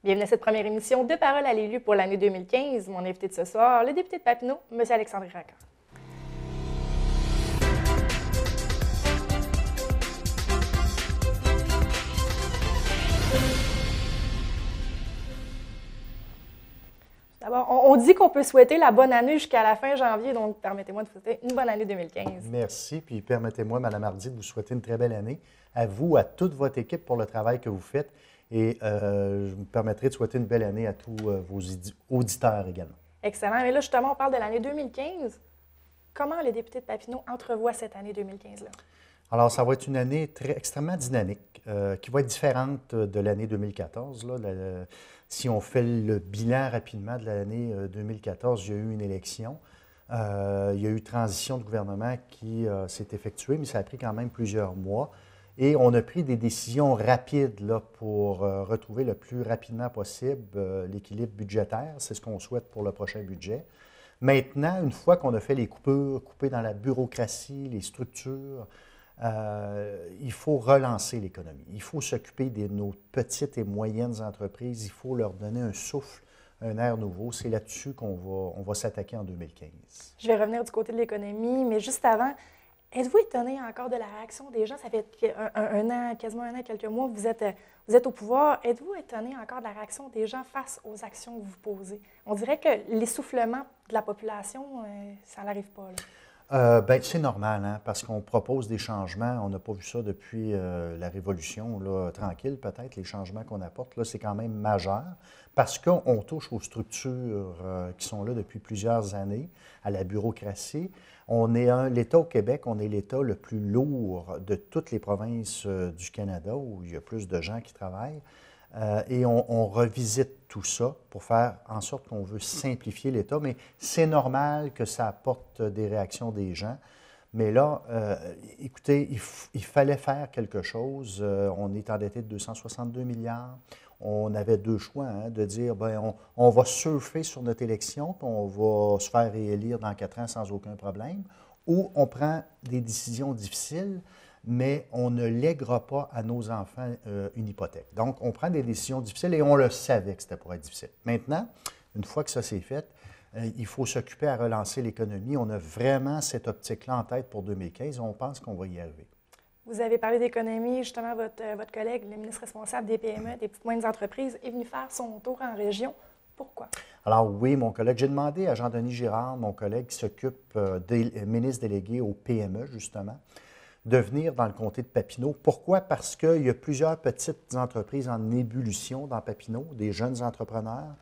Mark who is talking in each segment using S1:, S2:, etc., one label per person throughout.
S1: Bienvenue à cette première émission de Parole à l'élu pour l'année 2015. Mon invité de ce soir, le député de Papineau, M. Alexandre Racah. D'abord, on dit qu'on peut souhaiter la bonne année jusqu'à la fin janvier, donc permettez-moi de vous souhaiter une bonne année 2015.
S2: Merci, puis permettez-moi, Mme Hardy, de vous souhaiter une très belle année, à vous, à toute votre équipe pour le travail que vous faites, et je me permettrai de souhaiter une belle année à tous vos auditeurs également.
S1: Excellent. Mais là, justement, on parle de l'année 2015. Comment les députés de Papineau entrevoient cette année 2015-là?
S2: Alors, ça va être une année extrêmement dynamique, qui va être différente de l'année 2014. Si on fait le bilan rapidement de l'année 2014, il y a eu une élection. Il y a eu transition de gouvernement qui s'est effectuée, mais ça a pris quand même plusieurs mois. Et on a pris des décisions rapides là, pour retrouver le plus rapidement possible l'équilibre budgétaire. C'est ce qu'on souhaite pour le prochain budget. Maintenant, une fois qu'on a fait les coupures, couper dans la bureaucratie, les structures, il faut relancer l'économie. Il faut s'occuper de nos petites et moyennes entreprises. Il faut leur donner un souffle, un air nouveau. C'est là-dessus qu'on va s'attaquer en 2015. Je
S1: vais revenir du côté de l'économie, mais juste avant, êtes-vous étonné encore de la réaction des gens? Ça fait un an, quasiment un an, quelques mois, vous êtes au pouvoir. Êtes-vous étonné encore de la réaction des gens face aux actions que vous posez? On dirait que l'essoufflement de la population, ça n'arrive pas, là.
S2: C'est normal, hein, parce qu'on propose des changements. On n'a pas vu ça depuis la Révolution, là, tranquille peut-être. Les changements qu'on apporte, là, c'est quand même majeur, parce qu'on touche aux structures qui sont là depuis plusieurs années, à la bureaucratie. On est l'État au Québec, on est l'État le plus lourd de toutes les provinces du Canada, où il y a plus de gens qui travaillent. Et on revisite tout ça pour faire en sorte qu'on veut simplifier l'État, mais c'est normal que ça apporte des réactions des gens. Mais là, écoutez, il fallait faire quelque chose. On est endetté de 262 milliards. On avait deux choix, hein, de dire, bien, on va surfer sur notre élection, puis on va se faire réélire dans 4 ans sans aucun problème, ou on prend des décisions difficiles, mais on ne lèguera pas à nos enfants une hypothèque. Donc, on prend des décisions difficiles et on le savait que c'était pour être difficile. Maintenant, une fois que ça s'est fait, il faut s'occuper à relancer l'économie. On a vraiment cette optique-là en tête pour 2015 et on pense qu'on va y arriver.
S1: Vous avez parlé d'économie. Justement, votre collègue, le ministre responsable des PME, des petites moyennes entreprises, est venu faire son tour en région. Pourquoi?
S2: Alors oui, mon collègue, j'ai demandé à Jean-Denis Girard, mon collègue qui s'occupe des ministres délégués aux PME, justement, de venir dans le comté de Papineau. Pourquoi? Parce qu'il y a plusieurs petites entreprises en ébullition dans Papineau, des jeunes entrepreneurs.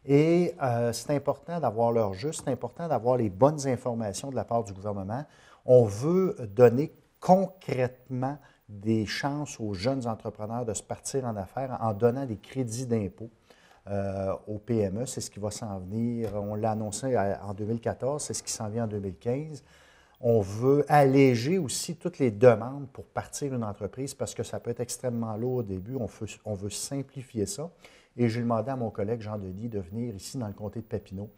S2: Et c'est important d'avoir leur juste, c'est important d'avoir les bonnes informations de la part du gouvernement. On veut donner concrètement des chances aux jeunes entrepreneurs de se partir en affaires en donnant des crédits d'impôt aux PME. C'est ce qui va s'en venir. On l'a annoncé en 2014, c'est ce qui s'en vient en 2015. On veut alléger aussi toutes les demandes pour partir une entreprise parce que ça peut être extrêmement lourd au début. On veut simplifier ça. Et j'ai demandé à mon collègue Jean-Denis de venir ici dans le comté de Papineau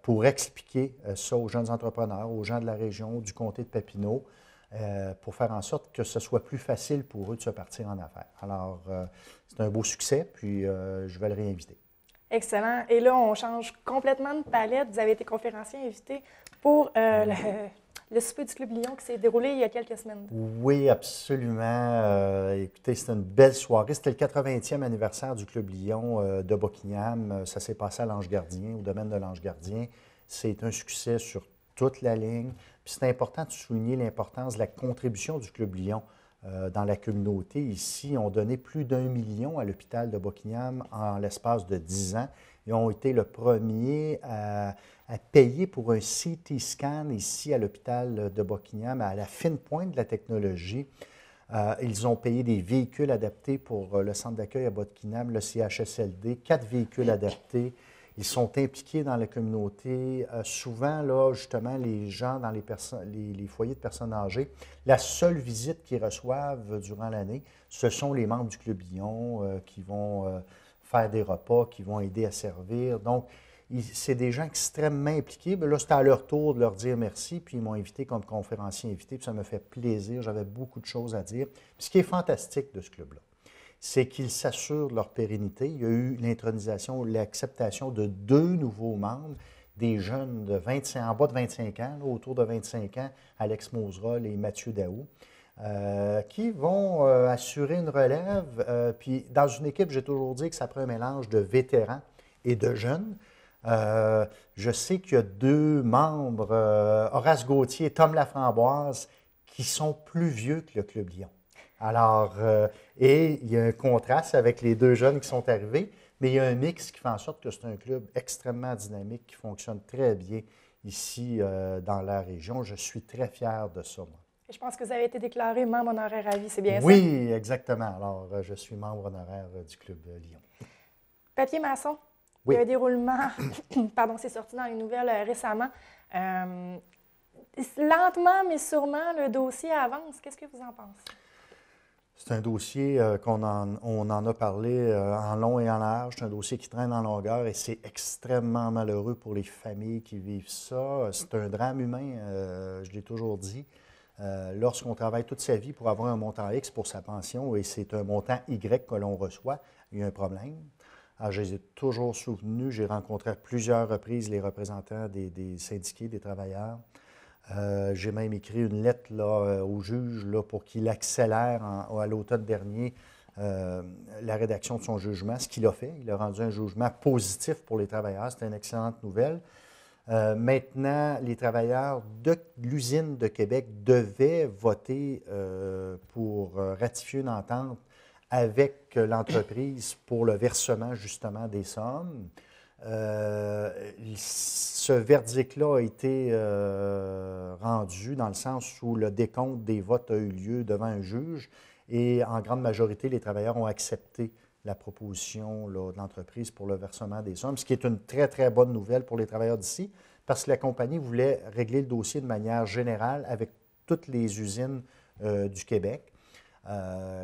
S2: pour expliquer ça aux jeunes entrepreneurs, aux gens de la région, du comté de Papineau, pour faire en sorte que ce soit plus facile pour eux de se partir en affaires. Alors, c'est un beau succès, puis je vais le réinviter.
S1: Excellent. Et là, on change complètement de palette. Vous avez été conférencier invité pour le souper du Club Lion qui s'est déroulé il y a quelques semaines.
S2: Oui, absolument. Écoutez, c'était une belle soirée. C'était le 80e anniversaire du Club Lion de Buckingham. Ça s'est passé à l'Ange Gardien, au domaine de l'Ange Gardien. C'est un succès sur toute la ligne. Puis c'est important de souligner l'importance de la contribution du Club Lion dans la communauté. Ici, on donnait plus d'1 million à l'hôpital de Buckingham en l'espace de 10 ans. Ils ont été le premier à payer pour un CT scan ici à l'hôpital de Buckingham, à la fine pointe de la technologie. Ils ont payé des véhicules adaptés pour le centre d'accueil à Buckingham, le CHSLD, 4 véhicules adaptés. Ils sont impliqués dans la communauté. Souvent, là, justement, les gens dans les foyers de personnes âgées, la seule visite qu'ils reçoivent durant l'année, ce sont les membres du Club Lion qui vont faire des repas, qui vont aider à servir. Donc, c'est des gens extrêmement impliqués. Bien, là, c'était à leur tour de leur dire merci, puis ils m'ont invité comme conférencier invité, puis ça me fait plaisir. J'avais beaucoup de choses à dire. Puis ce qui est fantastique de ce club-là, c'est qu'ils s'assurent de leur pérennité. Il y a eu l'intronisation, l'acceptation de 2 nouveaux membres, des jeunes de 25, en bas de 25 ans, là, autour de 25 ans, Alex Moserol et Mathieu Daou, qui vont assurer une relève. Puis dans une équipe, j'ai toujours dit que ça prend un mélange de vétérans et de jeunes. Je sais qu'il y a 2 membres, Horace Gauthier et Tom Laframboise, qui sont plus vieux que le Club Lion. Alors, et il y a un contraste avec les 2 jeunes qui sont arrivés, mais il y a un mix qui fait en sorte que c'est un club extrêmement dynamique, qui fonctionne très bien ici dans la région. Je suis très fier de ça, moi.
S1: Et je pense que vous avez été déclaré membre honoraire à vie, c'est bien ça?
S2: Oui, exactement. Alors, je suis membre honoraire du Club Lion.
S1: Papier maçon,
S2: Oui.
S1: il y a un déroulement, pardon, c'est sorti dans les nouvelles récemment. Lentement, mais sûrement, le dossier avance. Qu'est-ce que vous en pensez?
S2: C'est un dossier on en a parlé en long et en large. C'est un dossier qui traîne en longueur et c'est extrêmement malheureux pour les familles qui vivent ça. C'est un drame humain, je l'ai toujours dit. Lorsqu'on travaille toute sa vie pour avoir un montant X pour sa pension et c'est un montant Y que l'on reçoit, il y a un problème. Alors, je les ai toujours souvenus. J'ai rencontré à plusieurs reprises les représentants des syndiqués, des travailleurs. J'ai même écrit une lettre là, au juge là, pour qu'il accélère à l'automne dernier la rédaction de son jugement, ce qu'il a fait. Il a rendu un jugement positif pour les travailleurs. C'était une excellente nouvelle. Maintenant, les travailleurs de l'usine de Québec devaient voter pour ratifier une entente avec l'entreprise pour le versement justement des sommes. Ce verdict-là a été rendu dans le sens où le décompte des votes a eu lieu devant un juge et en grande majorité, les travailleurs ont accepté la proposition là, de l'entreprise pour le versement des sommes, ce qui est une très, très bonne nouvelle pour les travailleurs d'ici parce que la compagnie voulait régler le dossier de manière générale avec toutes les usines du Québec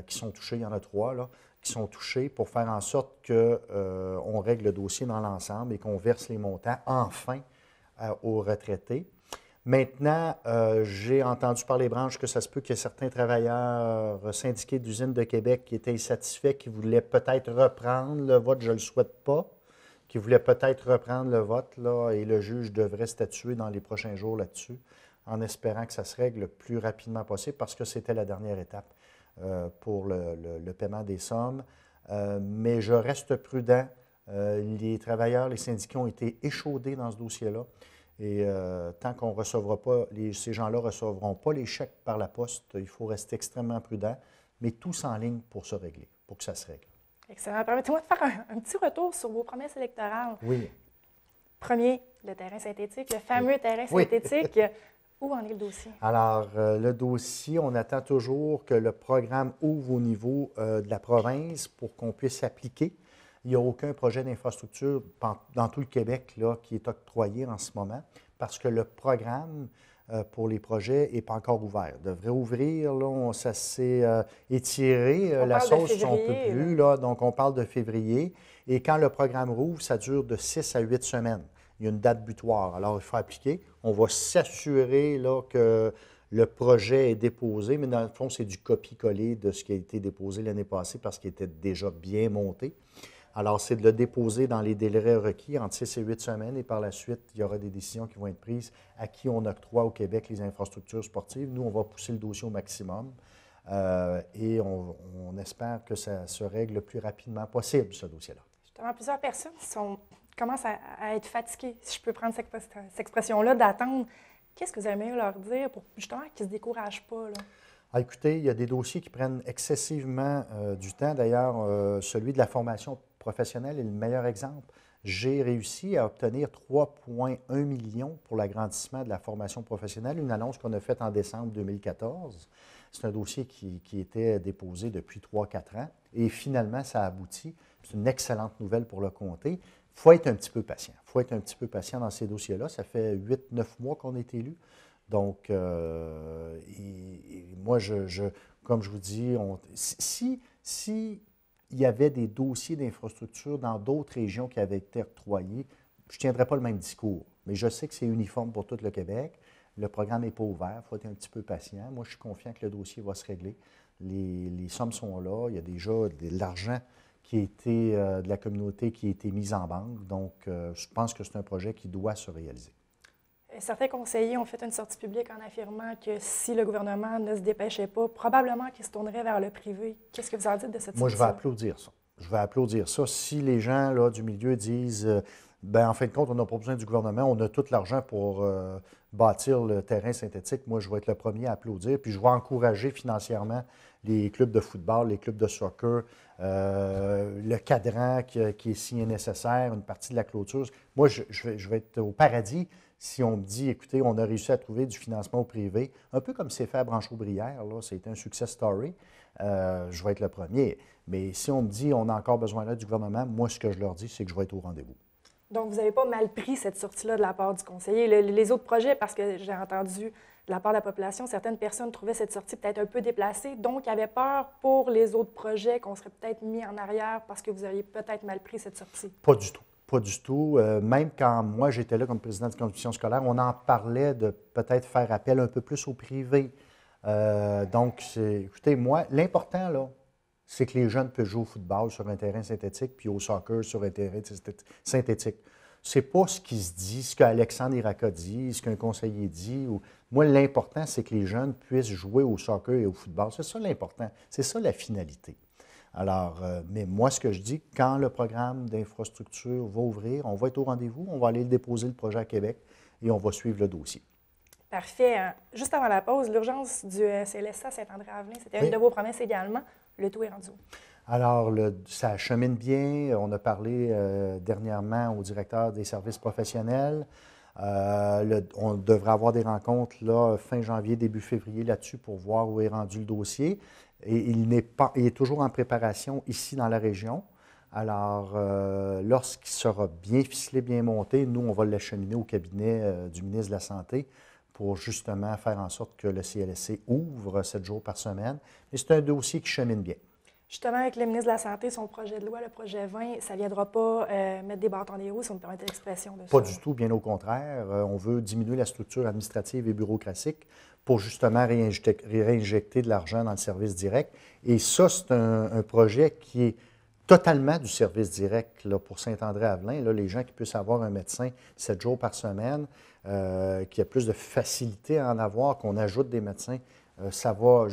S2: qui sont touchées, il y en a 3, là, qui sont touchés pour faire en sorte qu'on règle le dossier dans l'ensemble et qu'on verse les montants enfin aux retraités. Maintenant, j'ai entendu par les branches que ça se peut qu'il y ait certains travailleurs syndiqués d'usines de Québec qui étaient insatisfaits, qui voulaient peut-être reprendre le vote, je ne le souhaite pas, qui voulaient peut-être reprendre le vote, là, et le juge devrait statuer dans les prochains jours là-dessus, en espérant que ça se règle le plus rapidement possible parce que c'était la dernière étape. Pour le paiement des sommes. Mais je reste prudent. Les travailleurs, les syndicats ont été échaudés dans ce dossier-là. Et tant qu'on ne recevra pas, ces gens-là ne recevront pas les chèques par la poste, il faut rester extrêmement prudent, mais tous en ligne pour se régler, pour que ça se règle.
S1: Excellent. Permettez-moi de faire un petit retour sur vos promesses électorales.
S2: Oui.
S1: Premier, le terrain synthétique, le fameux terrain synthétique. Oui. Où en est le dossier?
S2: Alors, le dossier, on attend toujours que le programme ouvre au niveau de la province pour qu'on puisse s'appliquer. Il n'y a aucun projet d'infrastructure dans tout le Québec là, qui est octroyé en ce moment parce que le programme pour les projets n'est pas encore ouvert. Il devrait ouvrir, là, ça s'est étiré, la sauce, si on ne peut plus, là, donc on parle de février. Et quand le programme rouvre, ça dure de 6 à 8 semaines. Il y a une date butoir. Alors, il faut appliquer. On va s'assurer là, que le projet est déposé, mais dans le fond, c'est du copier-coller de ce qui a été déposé l'année passée parce qu'il était déjà bien monté. Alors, c'est de le déposer dans les délais requis entre 6 et 8 semaines et par la suite, il y aura des décisions qui vont être prises à qui on octroie au Québec les infrastructures sportives. Nous, on va pousser le dossier au maximum et on espère que ça se règle le plus rapidement possible, ce dossier-là.
S1: Justement, plusieurs personnes commencent à être fatiguées, si je peux prendre cette expression-là, d'attendre. Qu'est-ce que vous aimeriez leur dire pour justement qu'ils ne se découragent pas, là?
S2: Ah, écoutez, il y a des dossiers qui prennent excessivement du temps. D'ailleurs, celui de la formation professionnelle est le meilleur exemple. J'ai réussi à obtenir 3,1 millions pour l'agrandissement de la formation professionnelle, une annonce qu'on a faite en décembre 2014. C'est un dossier qui était déposé depuis 3-4 ans et finalement, ça a abouti. C'est une excellente nouvelle pour le comté. Il faut être un petit peu patient. Il faut être un petit peu patient dans ces dossiers-là. Ça fait 8-9 mois qu'on est élu. Donc, moi, comme je vous dis, si il y avait des dossiers d'infrastructure dans d'autres régions qui avaient été octroyés, je ne tiendrais pas le même discours. Mais je sais que c'est uniforme pour tout le Québec. Le programme n'est pas ouvert. Il faut être un petit peu patient. Moi, je suis confiant que le dossier va se régler. Les sommes sont là. Il y a déjà de l'argent qui a été, de la communauté qui a été mise en banque. Donc, je pense que c'est un projet qui doit se réaliser.
S1: Certains conseillers ont fait une sortie publique en affirmant que si le gouvernement ne se dépêchait pas, probablement qu'il se tournerait vers le privé. Qu'est-ce que vous en dites de cette
S2: Moi,
S1: sortie?
S2: je vais applaudir ça. Je vais applaudir ça. Si les gens là, du milieu disent, ben en fin de compte, on n'a pas besoin du gouvernement, on a tout l'argent pour bâtir le terrain synthétique, moi, je vais être le premier à applaudir. Puis je vais encourager financièrement les clubs de football, les clubs de soccer, le cadran qui est si nécessaire, une partie de la clôture. Moi, je vais être au paradis si on me dit, écoutez, on a réussi à trouver du financement au privé, un peu comme c'est fait à Branchot-Brière, là, c'était un success story. Je vais être le premier. Mais si on me dit on a encore besoin là du gouvernement, moi, ce que je leur dis, c'est que je vais être au rendez-vous.
S1: Donc, vous n'avez pas mal pris cette sortie-là de la part du conseiller. Les autres projets, parce que j'ai entendu de la part de la population, certaines personnes trouvaient cette sortie peut-être un peu déplacée, donc avaient peur pour les autres projets qu'on serait peut-être mis en arrière parce que vous auriez peut-être mal pris cette sortie.
S2: Pas du tout. Pas du tout. Même quand moi, j'étais là comme président de commission scolaire, on en parlait de peut-être faire appel un peu plus au privé. Donc, écoutez, moi, l'important, là, c'est que les jeunes peuvent jouer au football sur un terrain synthétique puis au soccer sur un terrain synthétique. C'est pas ce qui se dit, ce qu'Alexandre Iraca dit, ce qu'un conseiller dit. Moi, l'important, c'est que les jeunes puissent jouer au soccer et au football. C'est ça l'important. C'est ça la finalité. Alors, mais moi, ce que je dis, quand le programme d'infrastructure va ouvrir, on va être au rendez-vous, on va aller déposer le projet à Québec et on va suivre le dossier.
S1: Parfait. Juste avant la pause, l'urgence du CLSA Saint-André-Avelin, c'était une de vos promesses également. Le tout est rendu où?
S2: Alors, ça chemine bien. On a parlé dernièrement au directeur des services professionnels. On devrait avoir des rencontres là, fin janvier, début février là-dessus pour voir où est rendu le dossier. Et il est toujours en préparation ici dans la région. Alors, lorsqu'il sera bien ficelé, bien monté, nous, on va l'acheminer au cabinet du ministre de la Santé pour justement faire en sorte que le CLSC ouvre 7 jours par semaine. Et c'est un dossier qui chemine bien.
S1: Justement, avec le ministre de la Santé, son projet de loi, le projet 20, ça ne viendra pas mettre des bâtons dans les roues, si on me permet l'expression de ça.
S2: Pas du tout, bien au contraire. On veut diminuer la structure administrative et bureaucratique pour justement réinjecter de l'argent dans le service direct. Et ça, c'est un projet qui est totalement du service direct là, pour Saint-André-Avelin. Là, les gens qui puissent avoir un médecin 7 jours par semaine, qui a plus de facilité à en avoir, qu'on ajoute des médecins, ça va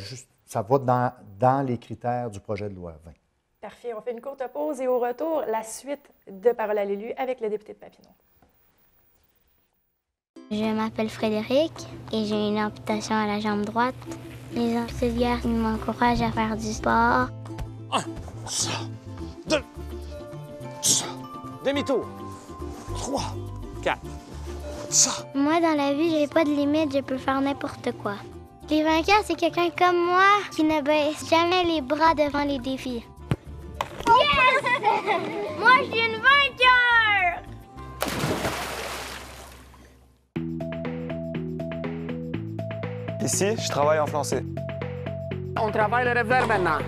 S2: dans les critères du projet de loi 20.
S1: Parfait. On fait une courte pause et au retour, la suite de Parole à l'élu avec le député de Papineau.
S3: Je m'appelle Frédéric et j'ai une amputation à la jambe droite. Les auxiliaires m'encouragent à faire du sport.
S4: 1, 2, demi-tour. 3, 4,
S3: Moi, dans la vie, j'ai pas de limite, je peux faire n'importe quoi. Les vainqueurs, c'est quelqu'un comme moi qui ne baisse jamais les bras devant les défis. Yes! Moi, je suis une vainqueur!
S5: Ici, je travaille en français.
S6: On travaille le revers maintenant.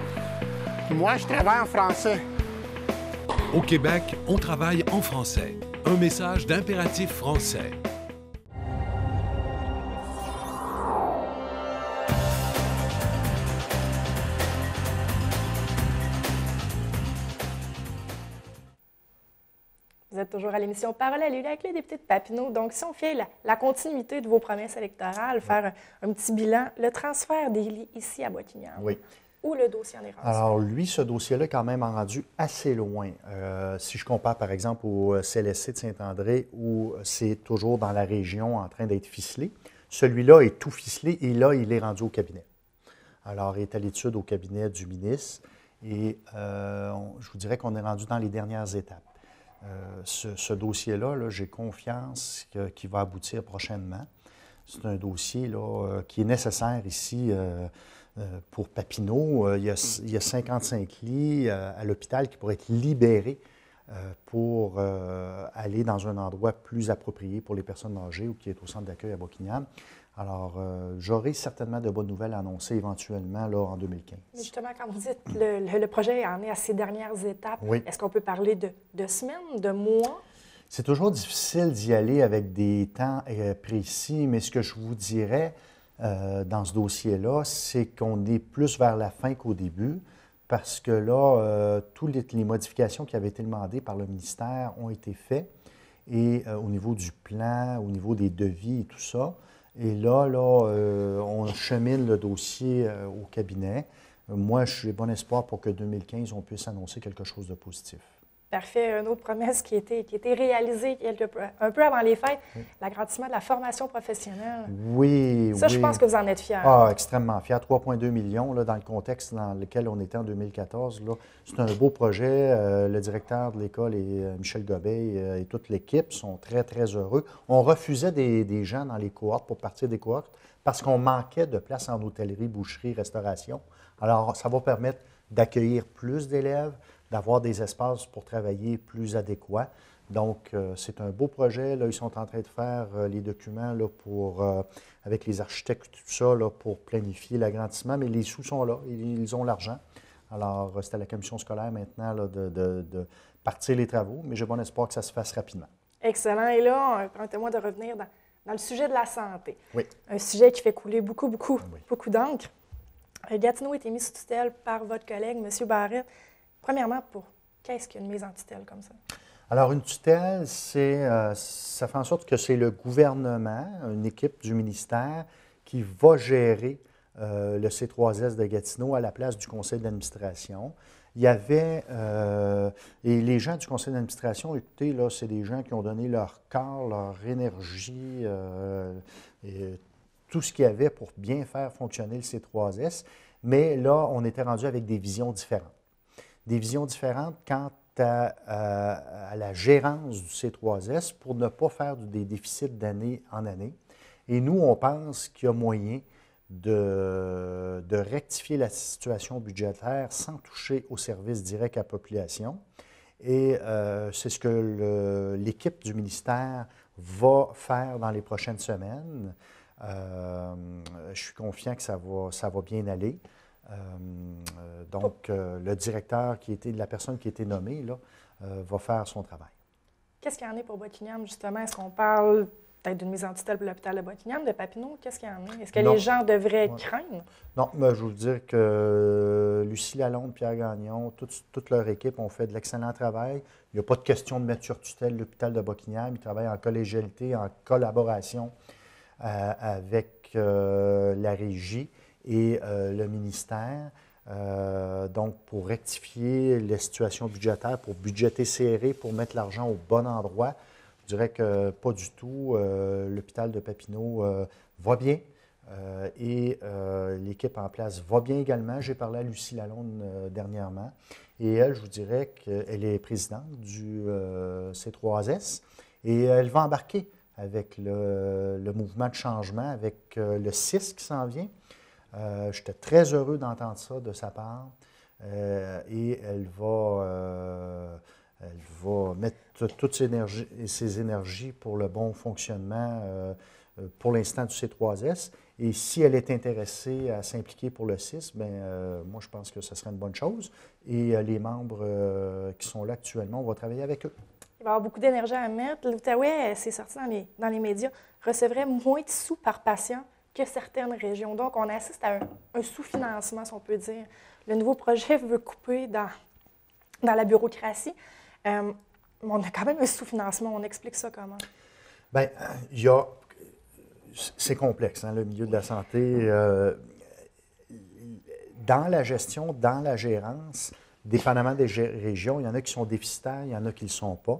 S6: Moi, je travaille en français.
S7: Au Québec, on travaille en français. Un message d'Impératif français.
S1: Vous êtes toujours à l'émission Parole à l'élu avec le député de Papineau. Donc, si on fait la continuité de vos promesses électorales, faire un petit bilan, le transfert des lits ici à Bois-Quiniam,
S2: Oui.
S1: où le dossier en est rendu?
S2: Alors, lui, ce dossier-là est quand même rendu assez loin. Si je compare, par exemple, au CLSC de Saint-André, où c'est toujours dans la région en train d'être ficelé, celui-là est tout ficelé et là, il est rendu au cabinet. Alors, il est à l'étude au cabinet du ministre et je vous dirais qu'on est rendu dans les dernières étapes. Ce dossier-là, j'ai confiance qu'il va aboutir prochainement. C'est un dossier là, qui est nécessaire ici pour Papineau. Il y a 55 lits à l'hôpital qui pourraient être libérés pour aller dans un endroit plus approprié pour les personnes âgées ou qui est au centre d'accueil à Bois-Quiniam. Alors, j'aurai certainement de bonnes nouvelles à annoncer éventuellement là, en 2015.
S1: Mais justement, quand vous dites que le projet en est à ses dernières étapes,
S2: oui.
S1: Est-ce qu'on peut parler de semaines, de mois?
S2: C'est toujours difficile d'y aller avec des temps précis, mais ce que je vous dirais, dans ce dossier-là, c'est qu'on est plus vers la fin qu'au début, parce que là, toutes les modifications qui avaient été demandées par le ministère ont été faites, et au niveau du plan, au niveau des devis et tout ça. Et là, on chemine le dossier au cabinet. Moi, j'ai bon espoir pour que 2015, on puisse annoncer quelque chose de positif.
S1: Parfait. Une autre promesse qui a été réalisée un peu avant les fêtes, l'agrandissement de la formation professionnelle.
S2: Oui,
S1: ça,
S2: oui.
S1: je pense que vous en êtes fiers.
S2: Ah, extrêmement fiers. 3,2 millions là, dans le contexte dans lequel on était en 2014. C'est un beau projet. Le directeur de l'école, Michel Gobeil, et toute l'équipe sont très, très heureux. On refusait des gens dans les cohortes pour partir des cohortes parce qu'on manquait de place en hôtellerie, boucherie, restauration. Alors, ça va permettre d'accueillir plus d'élèves, d'avoir des espaces pour travailler plus adéquats. Donc, c'est un beau projet. Là, ils sont en train de faire les documents là, avec les architectes et tout ça là, pour planifier l'agrandissement, mais les sous sont là, ils ont l'argent. Alors, c'est à la commission scolaire maintenant là, de partir les travaux, mais j'ai bon espoir que ça se fasse rapidement.
S1: Excellent. Et là, permettez-moi de revenir dans le sujet de la santé.
S2: Oui.
S1: Un sujet qui fait couler beaucoup d'encre. Gatineau a été mis sous tutelle par votre collègue, M. Barrette. Premièrement, qu'est-ce qu'une mise en tutelle comme ça?
S2: Alors, une tutelle, ça fait en sorte que c'est le gouvernement, une équipe du ministère, qui va gérer le C3S de Gatineau à la place du conseil d'administration. Il y avait, et les gens du conseil d'administration, écoutez, là, c'est des gens qui ont donné leur corps, leur énergie, et tout ce qu'il y avait pour bien faire fonctionner le C3S. Mais là, on était rendu avec des visions différentes. Des visions différentes quant à la gérance du C3S pour ne pas faire des déficits d'année en année. Et nous, on pense qu'il y a moyen de rectifier la situation budgétaire sans toucher aux services directs à la population. Et c'est ce que l'équipe du ministère va faire dans les prochaines semaines. Je suis confiant que ça va bien aller. Donc, le directeur la personne qui a été nommée, là, va faire son travail.
S1: Qu'est-ce qu'il y en a pour Buckingham, justement? Est-ce qu'on parle peut-être d'une mise en tutelle pour l'hôpital de Buckingham, de Papineau? Qu'est-ce qu'il y en a? Est-ce que les gens devraient craindre?
S2: Non, mais je veux vous dire que Lucie Lalonde, Pierre Gagnon, toute leur équipe ont fait de l'excellent travail. Il n'y a pas de question de mettre sur tutelle l'hôpital de Buckingham. Ils travaillent en collégialité, en collaboration avec la régie et le ministère. Donc, pour rectifier la situation budgétaire, pour budgéter serré, pour mettre l'argent au bon endroit, je dirais que pas du tout. L'hôpital de Papineau va bien et l'équipe en place va bien également. J'ai parlé à Lucie Lalonde dernièrement et elle, je vous dirais qu'elle est présidente du C3S et elle va embarquer avec le mouvement de changement, avec le CIS qui s'en vient. J'étais très heureux d'entendre ça de sa part et elle va mettre toutes ses énergies pour le bon fonctionnement pour l'instant du C3S. Et si elle est intéressée à s'impliquer pour le CIS, bien, moi, je pense que ce serait une bonne chose. Et les membres qui sont là actuellement, on va travailler avec eux.
S1: Il va y avoir beaucoup d'énergie à mettre. L'Outaouais, c'est sorti dans les médias, recevrait moins de sous par patient que certaines régions. Donc, on assiste à un sous-financement, si on peut dire. Le nouveau projet veut couper dans la bureaucratie. On a quand même un sous-financement. On explique ça comment?
S2: Bien, c'est complexe, hein, le milieu de la santé. Dans la gestion, dans la gérance, dépendamment des régions, il y en a qui sont déficitaires, il y en a qui ne le sont pas.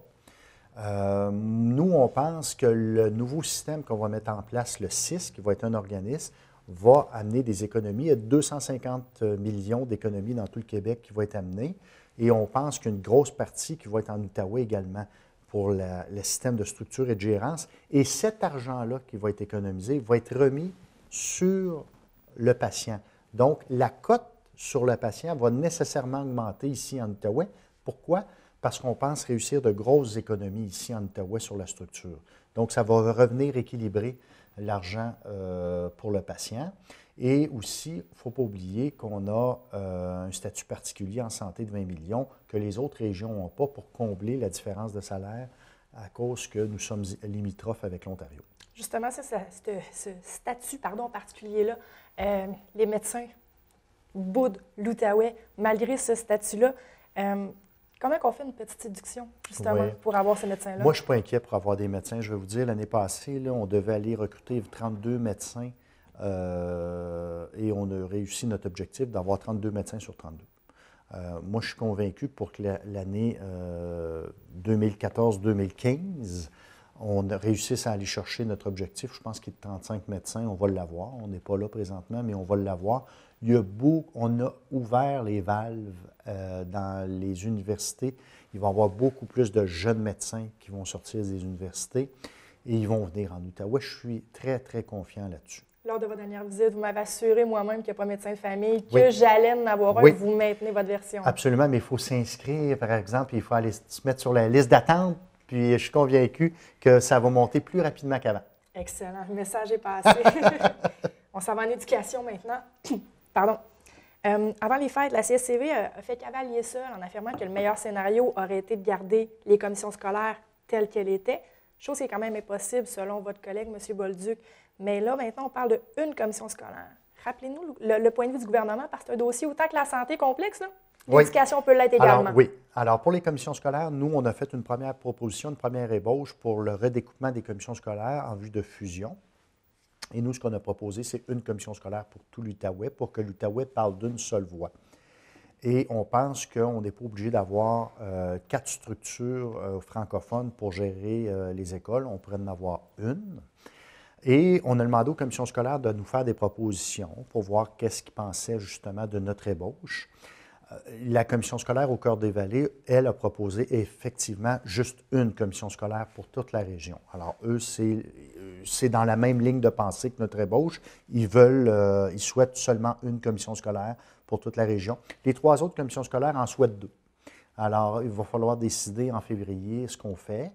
S2: Nous, on pense que le nouveau système qu'on va mettre en place, le CIS, qui va être un organisme, va amener des économies. Il y a 250 millions d'économies dans tout le Québec qui vont être amenées. Et on pense qu'une grosse partie qui va être en Outaouais également pour le système de structure et de gérance. Et cet argent-là qui va être économisé va être remis sur le patient. Donc, la cote sur le patient va nécessairement augmenter ici en Outaouais. Pourquoi? Parce qu'on pense réussir de grosses économies ici en Outaouais sur la structure. Donc, ça va revenir équilibrer l'argent pour le patient. Et aussi, il ne faut pas oublier qu'on a un statut particulier en santé de 20 millions que les autres régions n'ont pas pour combler la différence de salaire à cause que nous sommes limitrophes avec l'Ontario.
S1: Justement, ce statut particulier-là, les médecins boudent l'Outaouais malgré ce statut-là. Comment on fait une petite séduction, justement, pour avoir ces médecins-là?
S2: Moi, je ne suis pas inquiet pour avoir des médecins. Je vais vous dire, l'année passée, là, on devait aller recruter 32 médecins et on a réussi notre objectif d'avoir 32 médecins sur 32. Moi, je suis convaincu pour que l'année 2014-2015, on réussisse à aller chercher notre objectif. Je pense qu'il est de 35 médecins. On va l'avoir. On n'est pas là présentement, mais on va l'avoir. On a ouvert les valves dans les universités. Il va y avoir beaucoup plus de jeunes médecins qui vont sortir des universités et ils vont venir en Outaouais. Je suis très, très confiant là-dessus.
S1: Lors de votre dernière visite, vous m'avez assuré moi-même qu'il n'y a pas de médecin de famille, que j'allais en avoir un, vous maintenez votre version.
S2: Absolument, mais il faut s'inscrire, par exemple, il faut aller se mettre sur la liste d'attente, puis je suis convaincu que ça va monter plus rapidement qu'avant.
S1: Excellent, le message est passé. On s'en va en éducation maintenant. Pardon. Avant les fêtes, la CSCV a fait cavalier seul en affirmant que le meilleur scénario aurait été de garder les commissions scolaires telles qu'elles étaient, chose qui est quand même impossible selon votre collègue, M. Bolduc. Mais là, maintenant, on parle d'une commission scolaire. Rappelez-nous le point de vue du gouvernement, parce que c'est un dossier autant que la santé complexe, l'éducation peut l'être également.
S2: Alors, oui. Alors, pour les commissions scolaires, nous, on a fait une première proposition, une première ébauche pour le redécoupement des commissions scolaires en vue de fusion. Et nous, ce qu'on a proposé, c'est une commission scolaire pour tout l'Outaouais, pour que l'Outaouais parle d'une seule voix. Et on pense qu'on n'est pas obligé d'avoir 4 structures francophones pour gérer les écoles. On pourrait en avoir une. Et on a demandé aux commissions scolaires de nous faire des propositions pour voir qu'est-ce qu'ils pensaient justement de notre ébauche. La commission scolaire au Cœur-des-Vallées, elle a proposé effectivement juste une commission scolaire pour toute la région. Alors eux, c'est dans la même ligne de pensée que notre ébauche. Ils souhaitent seulement une commission scolaire pour toute la région. Les 3 autres commissions scolaires en souhaitent 2. Alors, il va falloir décider en février ce qu'on fait.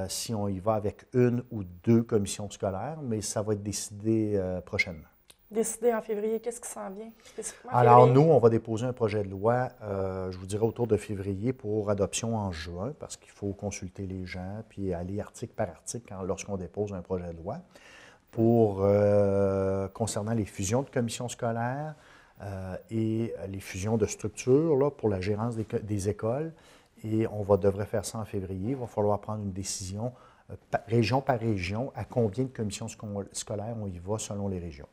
S2: Si on y va avec 1 ou 2 commissions scolaires, mais ça va être décidé prochainement.
S1: Décidé en février, qu'est-ce qui s'en vient spécifiquement?
S2: Alors, nous, on va déposer un projet de loi, je vous dirais autour de février, pour adoption en juin, parce qu'il faut consulter les gens, puis aller article par article lorsqu'on dépose un projet de loi, concernant les fusions de commissions scolaires et les fusions de structures là, pour la gérance des écoles. Et on devrait faire ça en février. Il va falloir prendre une décision région par région à combien de commissions scolaires on y va selon les régions.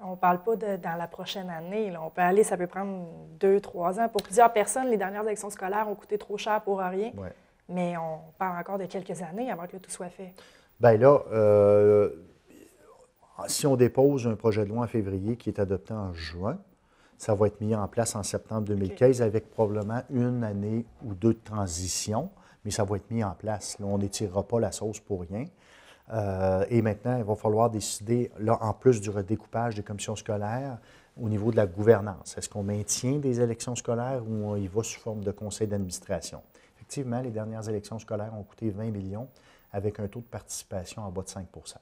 S1: On ne parle pas dans la prochaine année. Là. On peut aller, ça peut prendre 2-3 ans. Pour plusieurs personnes, les dernières élections scolaires ont coûté trop cher pour rien. Ouais. Mais on parle encore de quelques années avant que tout soit fait. Bien
S2: là, si on dépose un projet de loi en février qui est adopté en juin, ça va être mis en place en septembre 2015 avec probablement 1 année ou 2 de transition, mais ça va être mis en place. Là, on n'étirera pas la sauce pour rien. Et maintenant, il va falloir décider, là, en plus du redécoupage des commissions scolaires, au niveau de la gouvernance. Est-ce qu'on maintient des élections scolaires ou on y va sous forme de conseil d'administration? Effectivement, les dernières élections scolaires ont coûté 20 millions avec un taux de participation en bas de 5 %.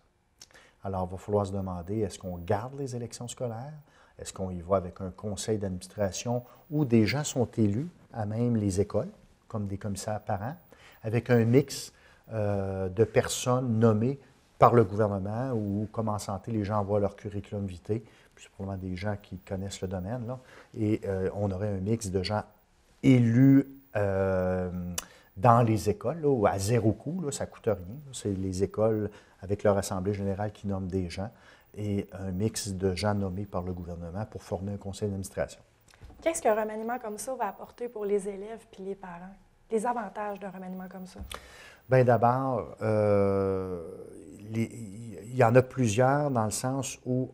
S2: Alors, il va falloir se demander, est-ce qu'on garde les élections scolaires? Est-ce qu'on y va avec un conseil d'administration où des gens sont élus à même les écoles, comme des commissaires parents, avec un mix de personnes nommées par le gouvernement ou comme en santé, les gens envoient leur curriculum vitae, puis c'est probablement des gens qui connaissent le domaine, là, et on aurait un mix de gens élus dans les écoles, là, à 0 coût, là, ça ne coûte rien. C'est les écoles avec leur assemblée générale qui nomment des gens et un mix de gens nommés par le gouvernement pour former un conseil d'administration.
S1: Qu'est-ce qu'un remaniement comme ça va apporter pour les élèves et les parents? Les avantages d'un remaniement comme ça?
S2: Bien, d'abord, il y en a plusieurs dans le sens où,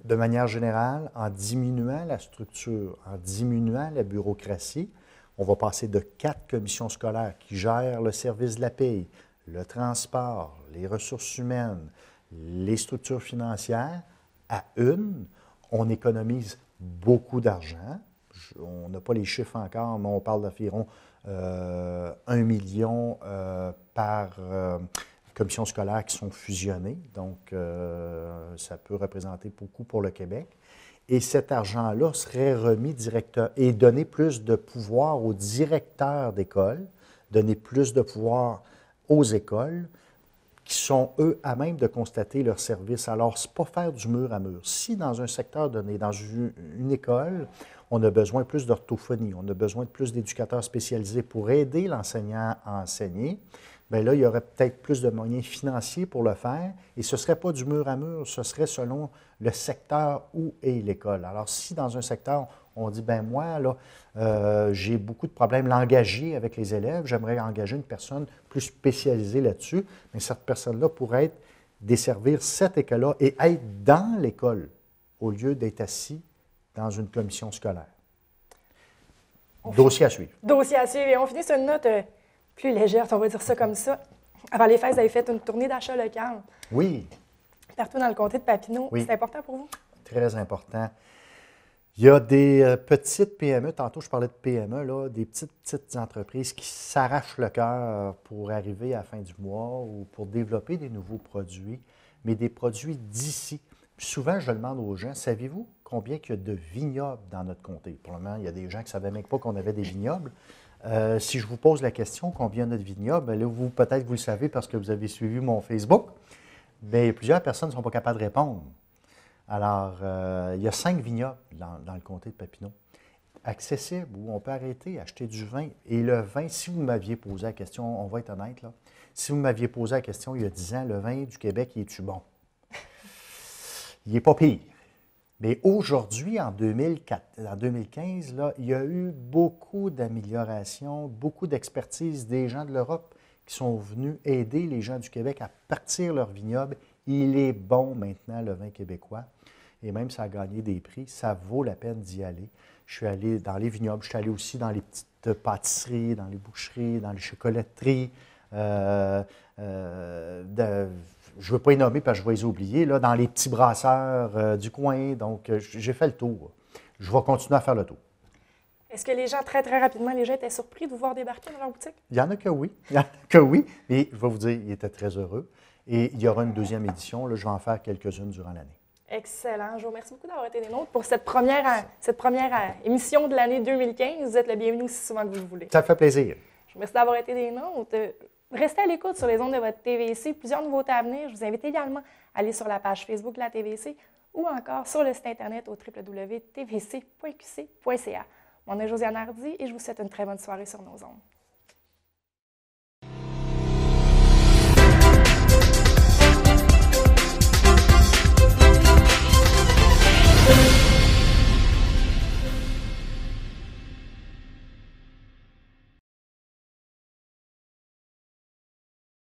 S2: de manière générale, en diminuant la structure, en diminuant la bureaucratie, on va passer de 4 commissions scolaires qui gèrent le service de la paye, le transport, les ressources humaines, les structures financières, à 1. On économise beaucoup d'argent. On n'a pas les chiffres encore, mais on parle d'environ 1 million par commission scolaire qui sont fusionnées. Donc, ça peut représenter beaucoup pour le Québec. Et cet argent-là serait remis directeur et donner plus de pouvoir aux directeurs d'école, donner plus de pouvoir aux écoles, qui sont, eux, à même de constater leur service. Alors, ce n'est pas faire du mur à mur. Si dans un secteur donné, dans une école, on a besoin plus d'orthophonie, on a besoin de plus d'éducateurs spécialisés pour aider l'enseignant à enseigner, bien là, il y aurait peut-être plus de moyens financiers pour le faire et ce ne serait pas du mur à mur, ce serait selon le secteur où est l'école. Alors, si dans un secteur, on dit, ben moi, là, j'ai beaucoup de problèmes langagiers avec les élèves, j'aimerais engager une personne plus spécialisée là-dessus, mais cette personne-là pourrait desservir cette école-là et être dans l'école au lieu d'être assis dans une commission scolaire. Dossier à suivre.
S1: Dossier à suivre. Et on finit sur une note plus légère, on va dire ça comme ça. Avant les fêtes, vous avez fait une tournée d'achat local.
S2: Oui.
S1: Partout dans le comté de Papineau.
S2: Oui.
S1: C'est important pour vous?
S2: Très important. Il y a des petites PME, tantôt je parlais de PME, là, des petites entreprises qui s'arrachent le cœur pour arriver à la fin du mois ou pour développer des nouveaux produits, mais des produits d'ici. Puis souvent, je demande aux gens, saviez-vous combien il y a de vignobles dans notre comté? Pour le moment, il y a des gens qui ne savaient même pas qu'on avait des vignobles. Si je vous pose la question, combien il y a de vignobles, bien là, peut-être vous le savez parce que vous avez suivi mon Facebook, mais plusieurs personnes ne sont pas capables de répondre. Alors, il y a 5 vignobles dans le comté de Papineau, accessibles, où on peut arrêter, acheter du vin. Et le vin, si vous m'aviez posé la question, on va être honnête, là, si vous m'aviez posé la question il y a 10 ans, le vin du Québec, il est-tu bon? Il n'est pas pire. Mais aujourd'hui, en 2015, là, il y a eu beaucoup d'améliorations, beaucoup d'expertise des gens de l'Europe qui sont venus aider les gens du Québec à partir leur vignoble. Il est bon maintenant, le vin québécois. Et même ça a gagné des prix. Ça vaut la peine d'y aller. Je suis allé dans les vignobles, je suis allé aussi dans les petites pâtisseries, dans les boucheries, dans les chocolateries. Je ne veux pas les nommer parce que je vais les oublier, là, dans les petits brasseurs du coin. Donc, j'ai fait le tour. Je vais continuer à faire le tour.
S1: Est-ce que les gens, très, très rapidement, les gens étaient surpris de vous voir débarquer dans leur boutique?
S2: Il y en a que oui. Il y en a que oui. Et je vais vous dire, ils étaient très heureux. Et il y aura une deuxième édition. Là, je vais en faire quelques-unes durant l'année.
S1: Excellent. Je vous remercie beaucoup d'avoir été des nôtres pour cette première émission de l'année 2015. Vous êtes le bienvenu aussi souvent que vous le voulez.
S2: Ça me fait plaisir.
S1: Je vous remercie d'avoir été des nôtres. Restez à l'écoute sur les ondes de votre TVC. Plusieurs nouveautés à venir. Je vous invite également à aller sur la page Facebook de la TVC ou encore sur le site Internet au www.tvc.qc.ca. Mon nom est Josiane Hardy et je vous souhaite une très bonne soirée sur nos ondes.